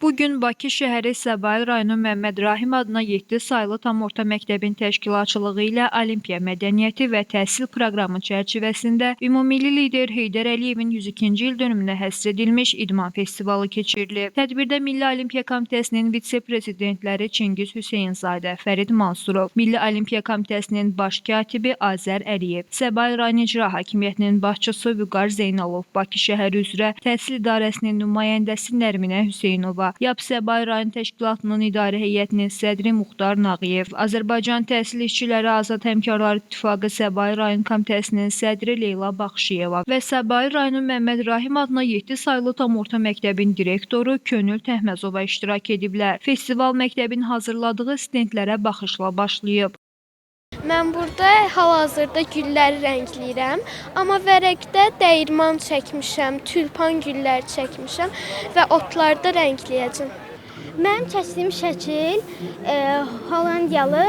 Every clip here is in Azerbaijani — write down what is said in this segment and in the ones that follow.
Bugün Bakı şəhəri Səbail rayonu Məmməd Rahim adına 7 saylı tam orta məktəbin təşkilatçılığı ilə Olimpiya mədəniyyəti və təhsil proqramı çərçivəsində ümummilli lider Heydər Əliyevin 102-ci il dönümünə həsr edilmiş idman festivalı keçirilib. Tədbirdə Milli Olimpiya Komitəsinin vitse-prezidentləri Çingiz Hüseynzadə, Fərid Mansurov, Milli Olimpiya Komitəsinin baş katibi Azər Əliyev, Səbail rayon icra hakimiyyətinin başçısı Vüqar Zeynalov, Bakı şəhəri üzrə təhsil idarəsinin nümayəndəsi Nərminə Hüseynova, YAP Səbail rayon təşkilatının idarə heyətinin sədri Muxtar Nağıyev, Azərbaycan Təhsil İşçiləri Azad Həmkarlar İttifaqı Səbail rayon komitəsinin sədri Leyla Baxşıyeva və Səbail rayonu Məmməd Rahim adına 7 saylı tam orta məktəbin direktoru Könül Təhməzova iştirak ediblər. Festival məktəbin hazırladığı stendlərə baxışla başlayıb. Mən burada hal-hazırda gülləri rəngləyirəm, amma vərəqdə dəyirman çəkmişəm, tülpan gülləri çəkmişəm və otlarda rəngləyəcəm. Mənim çəkdiyim şəkil Hollandiyalı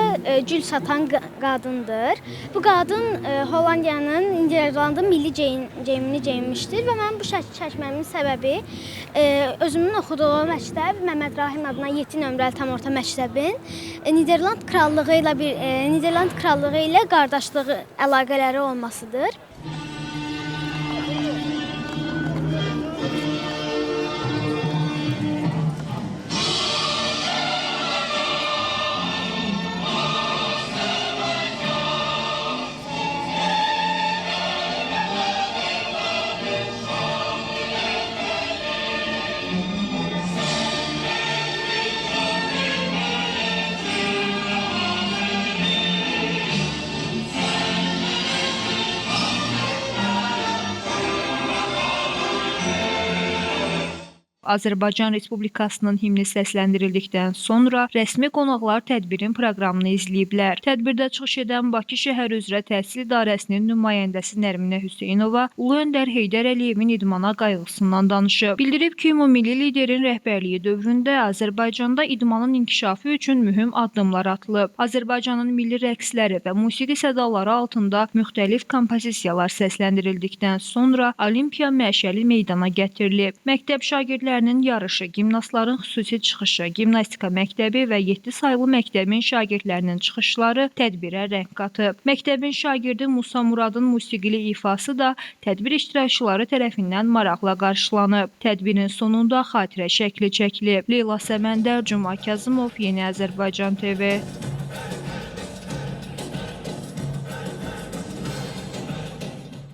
gül satan qadındır. Bu qadın Hollandiyanın Niderlandın milli geyimini geyinmişdir və mən bu şəkil çəkməmin səbəbi özümün oxuduğum məktəb Məmməd Rahim adına 7 nömrəli tam orta məktəbin Niderland krallığı ilə qardaşlığı əlaqələri olmasıdır. Azərbaycan Respublikasının himni səsləndirildikdən sonra rəsmi qonaqlar tədbirin proqramını izləyiblər. Tədbirdə çıxış edən Bakı şəhəri üzrə təhsil idarəsinin nümayəndəsi Nərminə Hüseynova Ulu Öndər Heydər Əliyevin idmana qayğısından danışıb. Bildirib ki, ümummilli liderin rəhbərliyi dövründə Azərbaycanda idmanın inkişafı üçün mühüm addımlar atılıb. Azərbaycanın milli rəqsləri və musiqi sədaları altında müxtəlif kompozisiyalar səsləndirildikdən sonra Olimpiya məşəli meydana gətirilib. Məktəb şagirdləri yarışı, gimnastların xüsusi çıxışı, gimnastika məktəbi və 7 saylı məktəbin şagirdlərinin çıxışları tədbirə rəng qatıb. Məktəbin şagirdi Musa Muradın musiqili ifası da tədbir iştirakçıları tərəfindən maraqla qarşılanıb. Tədbirin sonunda xatirə şəkli çəkilib. Leyla Səməndər, Cuma Kazımov, Yeni Azərbaycan TV.